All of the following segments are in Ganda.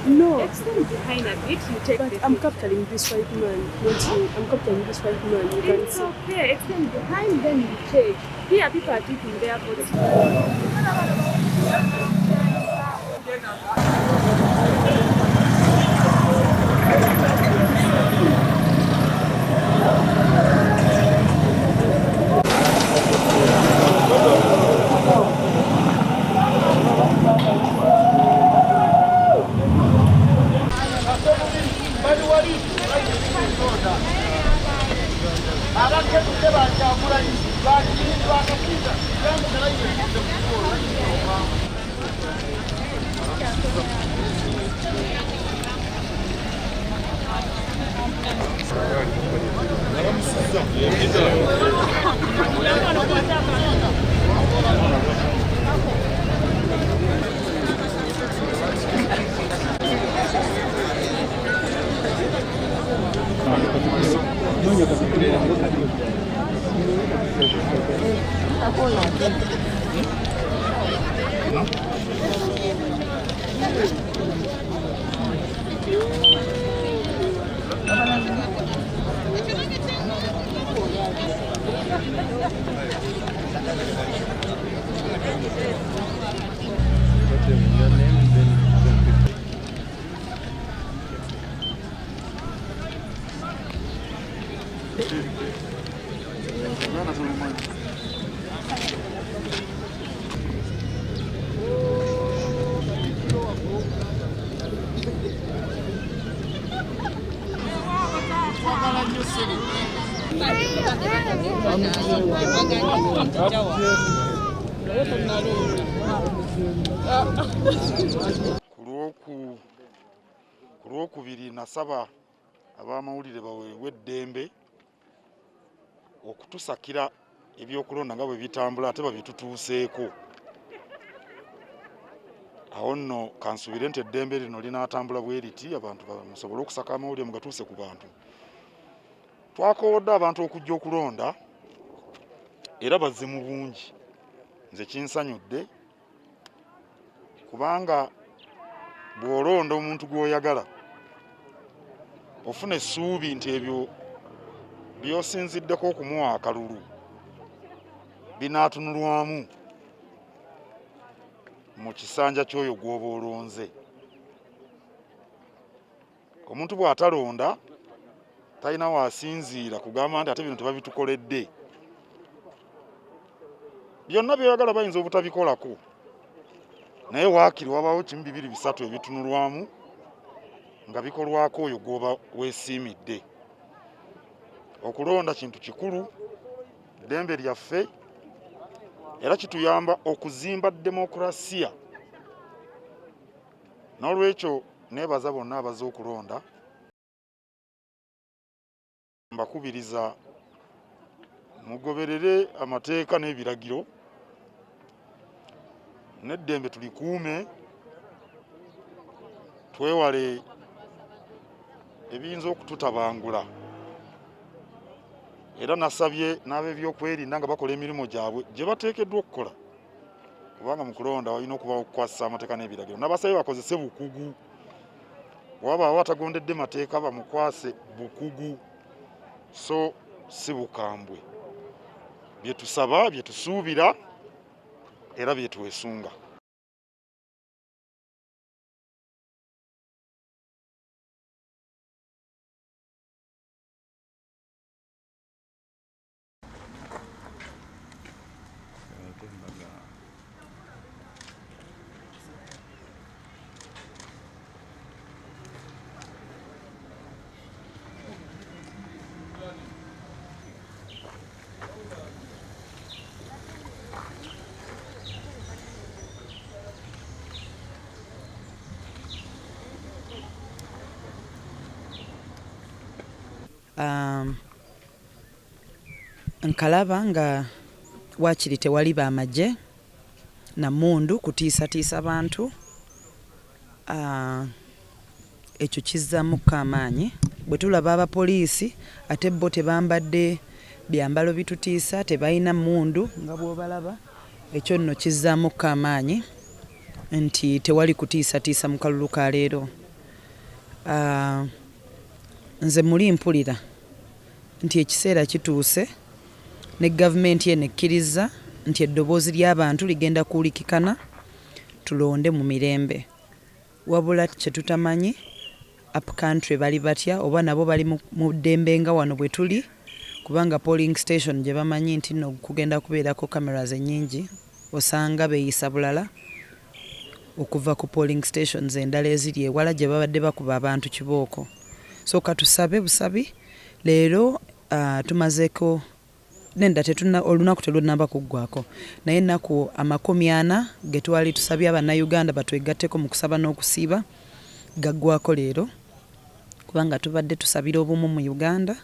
No. Extend behind a bit, you take but I'm capturing this white man, not you. I'm capturing this white man, you can see. Okay, extend behind, then you take. Here people are taking their bodies. Ku Lwokubiri nasaba ab'amawulire baweebwe eddembe okutusakira ebyokulonda nga bwe bitambula ate babitutuuseeko. Awo nno kansubire nti eddembe lino linaatambula bwe riti abantu bamusobole okusaka amawulire mugatuuse ku bantu. Twakowodde abantu okujja okulonda era bazze mu bungi. Nze kinsanyudde kubanga bw'olonda omuntu gw'oyagala ofuna essuubi nti ebyo by'osinziddeko okumuwa akalulu binaatunulwamu mu kisanja ky'oyo gw'oba olonze. Omuntu bw'atalonda talina waasinziira kugamba nti ate bino tebabitukoledde. Byonna by'oyagala bayinza obutabikolako, naye waakiri wabaawo kimu bibiri bisatu ebitunulwamu nga bikolwako oyo gw'oba weesiimidde. Okulonda kintu kikulu, ddembe lyaffe, era kituyamba okuzimba demokulasiya. N'olwekyo neebaza bonna abazze okulonda, mbakubiriza mugoberere amateeka n'ebiragiro, n'eddembe tulikuume, twewale ebiyinza okututabangula. Era nasabye n'ab'ebyokwerinda nga bakola emirimu gyabwe gye bateekeddwa okukola, kubanga mu kulonda walina okuba okukwasa amateeka n'ebiragiro. N'abasabye bakozese bukugu, wabaawo atagondedde mateeka bamukwase bukugu, so si bukambwe. Bye tusaba, bye tusuubira era bye twesunga. nkalaba nga wakiri tewali bamagye na mundu kutiisatiisa bantu. Ekyo kizzaamuko amaanyi. Bwe tulaba abapoliisi ate bo tebambadde byambalo bitutiisa, tebalina mundu nga bw'obalaba, ekyo nno kizzaamuko amaanyi nti tewali kutiisatiisa mu kalulu ka leero. Nze muli mpulira nti ekiseera kituuse ne gavumenti eno ekkiriza nti eddoboozi ly'abantu ligenda kuwulikikana, tulonde mu mirembe. Wabula kye tutamanyi up country bali batya oba nabo bali mu ddembe nga wano bwe tuli, kubanga polling station gye bamanyi nti nno kugenda kubeerako cameras ennyingi osanga beeyisa bulala okuva ku polling stations endala eziri ewala gye babadde bakuba abantu kibooko. So katusabe busabi leero tumazeeko nenda olunaku telunamba kuggwako naye ennaku 40 ge twali tusabye abannayuganda batwegatteko mu kusaba n'okusiiba gaggwako leero, kubanga tubadde tusabira obumu mu Uganda,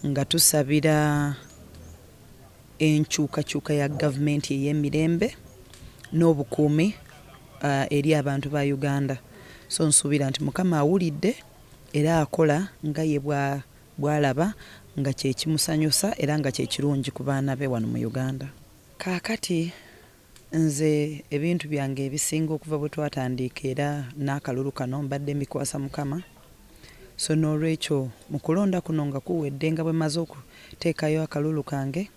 nga tusabira enkyukakyuka ya gavumenti ey'emirembe n'obukuumi eri abantu ba Uganda. So nsuubira nti Mukama awulidde era akola nga ye bw'alaba nga kye kimusanyusa era nga kye kirungi ku baana be wano mu Uganda. Kaakati nze ebintu byange ebisinga okuva bwe twatandika era n'akalulu kano mbadde mbikwasa Mukama. So n'olwekyo mu kulonda kuno nga kuwedde nga bwe maze okuteekayo akalulu kange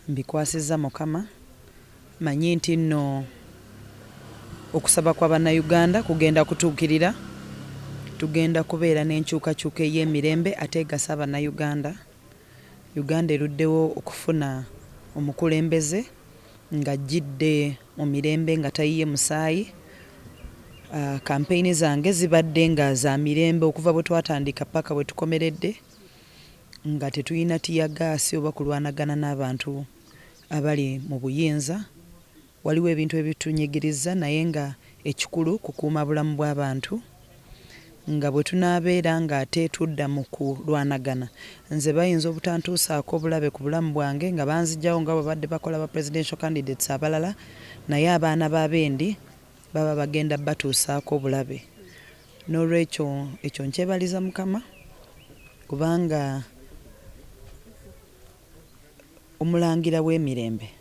mbikwasizza Mukama. Manyi nti nno okusaba kwa bannayuganda kugenda kutuukirira, tugenda kubeera n'enkyukakyuka ey'emirembe ate egasa bannayuganda. Uganda eruddewo okufuna omukulembeze nga ajjidde mu mirembe nga tayiye musaayi. Kampeyini zange zibadde nga za mirembe okuva bwe twatandika paka bwe tukomeredde, nga tetulina tiyagaasi oba kulwanagana n'abantu abali mu buyinza. Waliwo ebintu ebitunyigiriza naye nga ekikulu kukuuma bulamu bw'abantu, nga bwe tunaabeera nga ate tudda mu kulwanagana, nze bayinza obutantuusaako obulabe ku bulamu bwange nga banzigyawo nga babadde bakola ba presidential candidates abalala, naye abaana b'abendi baba bagenda batuusaako obulabe. N'olwekyo ekyo nkyebaliza Mukama, kubanga omulangira w'emirembe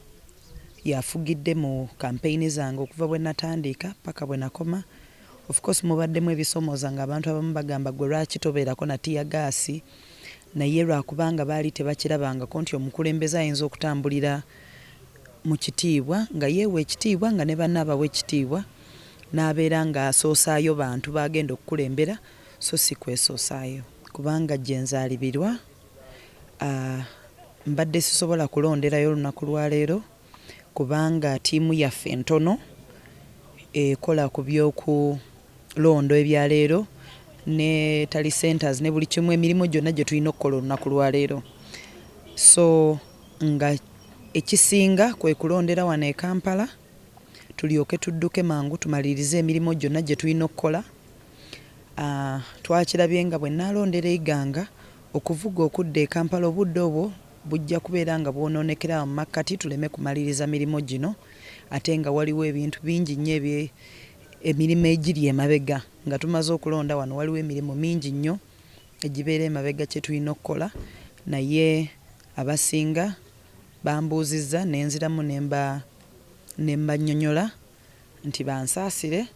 yafugidde mu kampeyini zange okuva bwe natandika paka bwe nakoma. Of course mubaddemu ebisomoza nga abantu abamu bagamba gwe lwaki tobeerako na tiyagaasi, naye lwakubanga baali tebakirabangako nti omukulembeze ayinza okutambulira mu kitiibwa nga yeewa ekitiibwa nga ne banne abawa ekitiibwa, n'abeera nga asoosaayo bantu bagenda okukulembera, so si kwesoosaayo. Kubanga gye nzaalibirwa mbadde sisobola kulonderayo olunaku lwa leero kubanga ttiimu yaffe entono ekola ku by'okulondo ebya leero ne tali centers ne buli kimu, emirimu gyonna gye tulina okukola olunaku lwa leero. So nga ekisinga kwe kulondera wano e Kampala tulyoke tudduke mangu tumalirize emirimu gyonna gye tulina okukola. Twakirabye nga bwe nnaalondera Iganga okuvuga okudda e Kampala obudde obwo bujja kubeera nga bwonoonekera mu makkati tuleme kumaliriza mirimu gino, ate nga waliwo ebintu bingi nnyo emirimu egiri emabega. Nga tumaze okulonda wano waliwo emirimu mingi nnyo egibeera emabega kye tulina okukola, naye abasinga bambuuzizza nenziramu nembanyonyola nti bansaasire,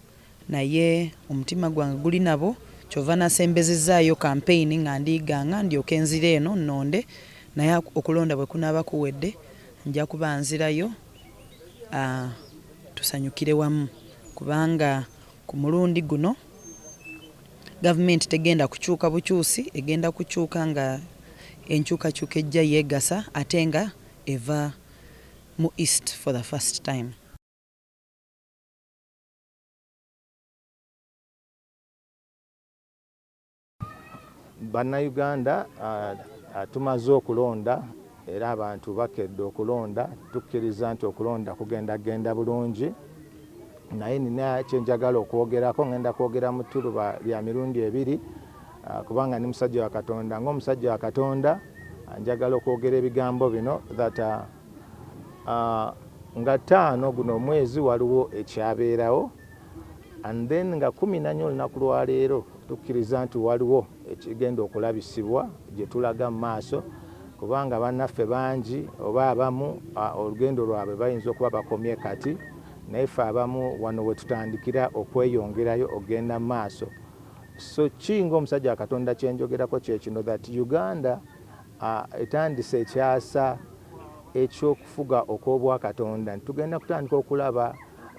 naye omutima gwange guli nabo, kyova nasembezezaayo kampeyini nga ndiiganga ndyoke nzira eno nnonde, naye okulonda bwe kunaaba kuwedde nja kuba nzirayo tusanyukire wamu, kubanga ku mulundi guno gavumenti tegenda kukyuka bukyusi, egenda kukyuka nga enkyukakyuka ejja yeegasa ate nga eva mu east for the first time. Bannayuganda tumaze okulonda era abantu bakedde okulonda, tukkiriza nti okulonda kugenda bulungi, naye nina kyenjagala okwogerako. Ngenda kwogera mu ttuluba lya mirundi ebiri. kubanga ni musajja wa Katonda. Ng'omusajja wa Katonda njagala okwogera ebigambo bino that nga 5 guno omwezi waliwo ekyabeerawo, and then nga 14 olunaku lwa leero tukkiriza nti waliwo ekigenda okulabisibwa gye tulaga mu maaso, kubanga bannaffe bangi oba abamu olugendo lwabwe bayinza okuba bakomye kati, naye ffe abamu wano we tutandikira okweyongerayo ogenda mu maaso. So kinga omusajja wa Katonda kyenjogerako kye kino that Uganda etandise ekyasa ekyokufuga okw'obwa Katonda. Tugenda kutandika okulaba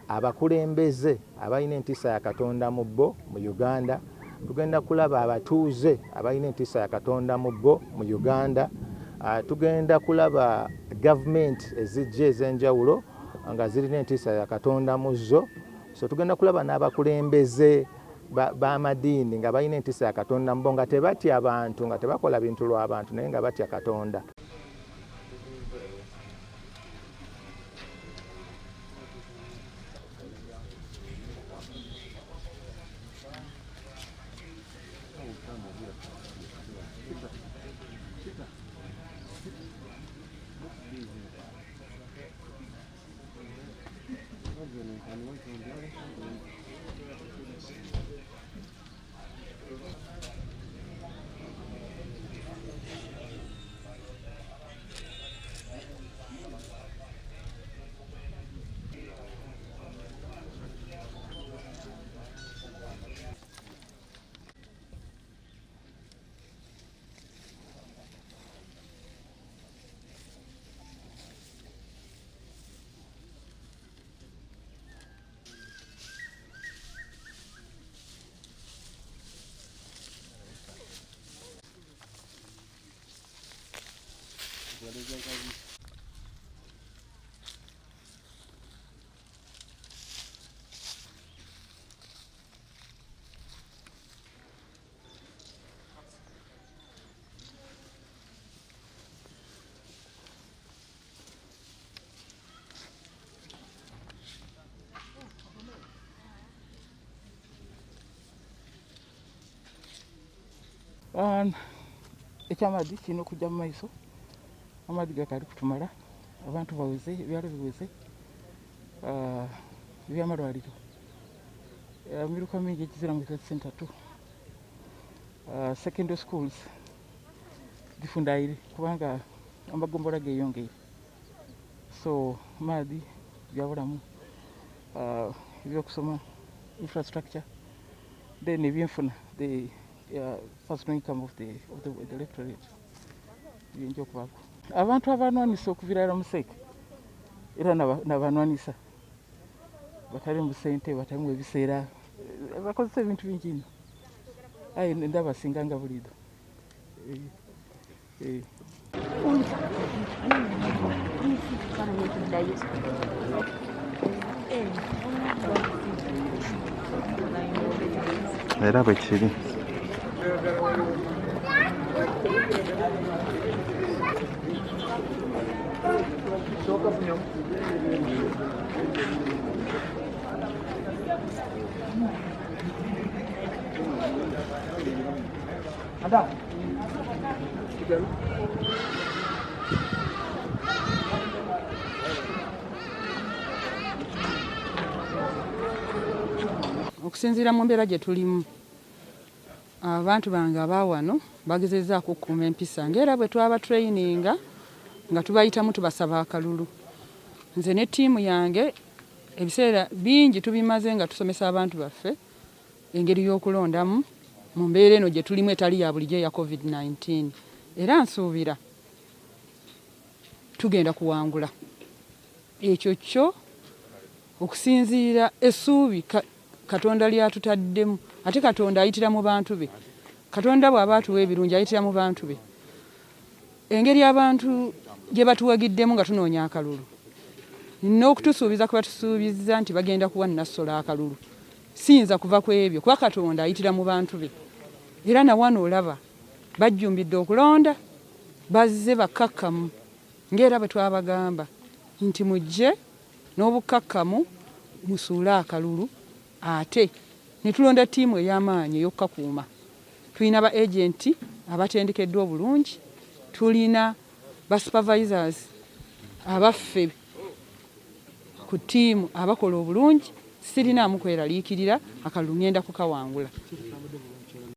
abakulembeze abalina entiisa ya Katonda mu bo mu Uganda. Tugenda kulaba abatuuze abalina entiisa ya Katonda mu bo mu Uganda. Tugenda kulaba gavumenti ezijja ez'enjawulo nga zirina entiisa ya Katonda mu zo. So tugenda kulaba n'abakulembeze b'amadiini nga balina entiisa ya Katonda mu bo, nga tebatya abantu, nga tebakola bintu lw'abantu, naye nga batya Katonda. Eky'amadi kirina okujja mu maiso. Amadi gatali kutumala, abantu baweze, ebyalo biweze, eby'amalwaliro emiruka mingi egizira mu health center tu, secondary schools gifundaire kubanga amagombola geyongere. So maadi byabulamu, ebyokusoma, infrastructure, then ebyenfuna, the personal income of the electorate biyinja okubaako. Abantu abanwanisa okuviira mu Seeka era n'abanwanisa batali mu ssente, batali mu ebiseera, bakozesa ebintu bingi nnyo. Aye ndaba singa nga bulido. Era bwe kiri. Okusinziira mu mbeera gye tulimu, abantu bange abaawano bagezezzaako okukuuma empisa ng'era bwe twaba trayininga nga tubayitamu tubasaba akalulu. Nze ne ttiimu yange ebiseera bingi tubimaze nga tusomesa abantu baffe engeri y'okulondamu mu mbeera eno gye tulimu etali ya bulijjo ya COVID-19. Era nsuubira tugenda kuwangula. Ekyo kyo okusinziira essuubi Katonda lyatutaddemu, ate Katonda ayitira mu bantu be. Katonda bw'aba atuwa ebirungi ayitira mu bantu be. Engeri abantu gye batuwagiddemu nga tunoonya akalulu, n'okutusuubiza kuba tusuubizza nti bagenda kuwa Nassolo akalulu, siyinza kuva ku ebyo kuba Katonda ayitira mu bantu be. Era na wano olaba bajjumbidde okulonda, bazze bakkakkamu ng'era bwe twabagamba nti mujje n'obukkakkamu musuule akalulu, ate ne tulonda ttiimu ey'amaanyi ey'okukakuuma. tulina ba agenti abatendekeddwa obulungi, tulina ba supervisors abaffe ku ttiimu abakola obulungi, sirinaamu kweraliikirira akalulu ŋŋenda kukawangula.